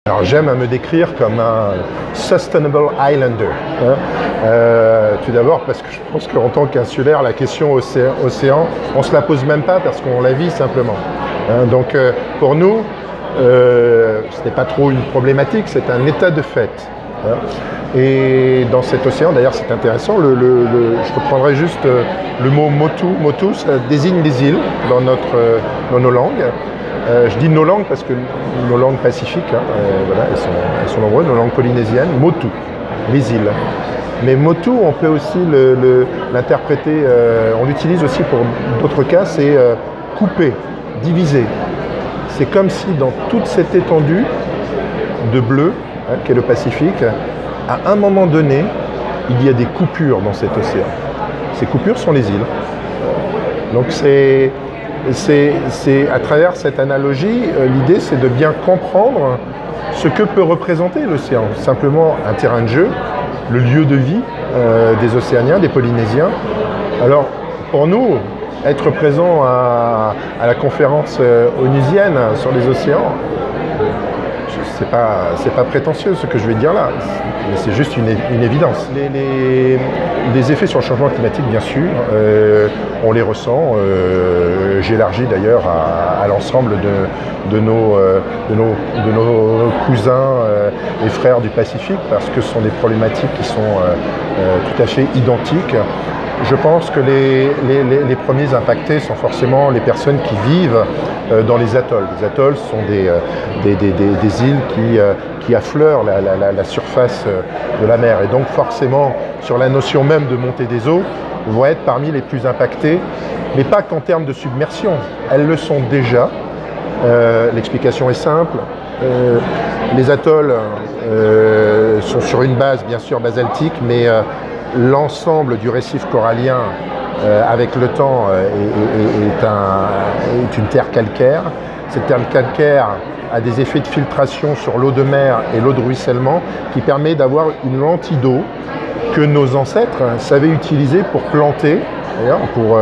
Alors j'aime à me décrire comme un sustainable islander. Tout d'abord parce que je pense qu'en tant qu'insulaire, la question océan, on ne se la pose même pas parce qu'on la vit simplement. Donc pour nous, ce n'est pas trop une problématique, c'est un état de fait. Et dans cet océan, d'ailleurs c'est intéressant, je reprendrai juste le mot motu. Motu, ça désigne des îles dans nos langues. Je dis nos langues parce que nos langues pacifiques, voilà, elles sont nombreuses, nos langues polynésiennes, motu, les îles. Mais motu, on peut aussi l'interpréter, on l'utilise aussi pour d'autres cas, c'est couper, diviser. C'est comme si dans toute cette étendue de bleu, qu'est le Pacifique, à un moment donné, il y a des coupures dans cet océan. Ces coupures sont les îles. Donc c'est à travers cette analogie, l'idée c'est de bien comprendre ce que peut représenter l'océan. Simplement un terrain de jeu, le lieu de vie des Océaniens, des Polynésiens. Alors pour nous, être présent à la conférence onusienne sur les océans, c'est pas prétentieux ce que je vais dire là, mais c'est juste une évidence. Les effets sur le changement climatique, bien sûr, on les ressent. J'élargis d'ailleurs à l'ensemble de nos cousins et frères du Pacifique, parce que ce sont des problématiques qui sont tout à fait identiques. Je pense que les premiers impactés sont forcément les personnes qui vivent dans les atolls. Les atolls sont des îles qui affleurent la surface de la mer. Et donc forcément, sur la notion même de montée des eaux, vont être parmi les plus impactés, mais pas qu'en termes de submersion. Elles le sont déjà. L'explication est simple. Les atolls sont sur une base, bien sûr, basaltique, mais l'ensemble du récif corallien, avec le temps, est une terre calcaire. Cette terre calcaire a des effets de filtration sur l'eau de mer et l'eau de ruissellement qui permet d'avoir une lentille d'eau que nos ancêtres savaient utiliser pour planter, d'ailleurs, pour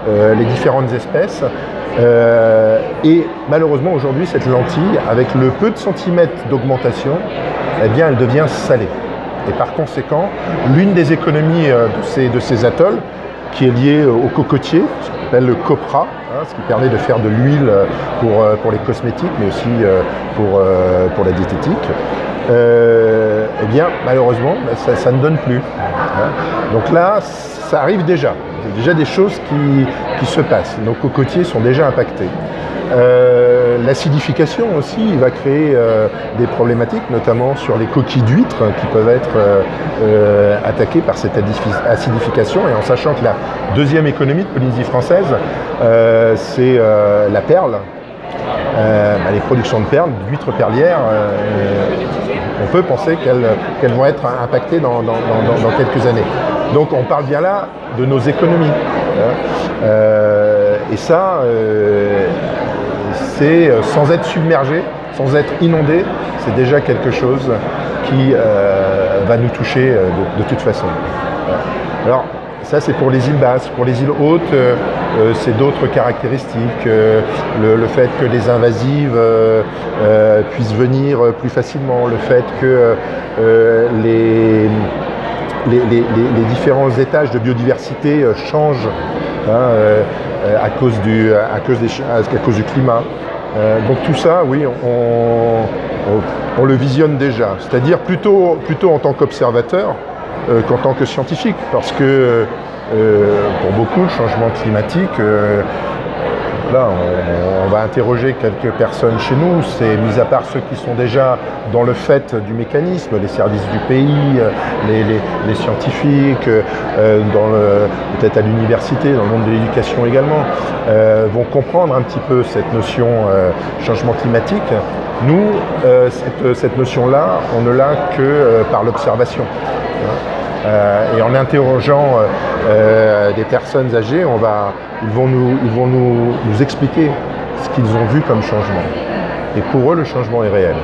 les différentes espèces. Et malheureusement aujourd'hui, cette lentille, avec le peu de centimètres d'augmentation, eh bien, elle devient salée. Et par conséquent, l'une des économies de ces atolls, qui est liée au cocotier, ce qu'on appelle le copra, ce qui permet de faire de l'huile pour les cosmétiques, mais aussi pour la diététique, eh bien, malheureusement, ça ne donne plus. Donc là, ça arrive déjà. Il y a déjà des choses qui se passent. Nos cocotiers sont déjà impactés. L'acidification aussi va créer des problématiques, notamment sur les coquilles d'huîtres qui peuvent être attaquées par cette acidification. Et en sachant que la deuxième économie de Polynésie française, c'est la perle. Les productions de perles, d'huîtres perlières, on peut penser qu'elles vont être impactées dans quelques années. Donc on parle bien là de nos économies. Et ça, c'est sans être submergé, sans être inondé, c'est déjà quelque chose qui va nous toucher de toute façon. Alors ça c'est pour les îles basses. Pour les îles hautes, c'est d'autres caractéristiques. Le fait que les invasives puissent venir plus facilement, le fait que les différents étages de biodiversité changent à cause du climat. Donc tout ça, oui, on le visionne déjà. C'est-à-dire plutôt en tant qu'observateur qu'en tant que scientifique. Parce que pour beaucoup, le changement climatique, là, on va interroger quelques personnes chez nous, c'est mis à part ceux qui sont déjà dans le fait du mécanisme, les services du pays, les scientifiques, peut-être à l'université, dans le monde de l'éducation également, vont comprendre un petit peu cette notion changement climatique. Nous, cette notion-là, on ne l'a que par l'observation. Et en interrogeant des personnes âgées, ils vont nous expliquer ce qu'ils ont vu comme changement. Et pour eux, le changement est réel.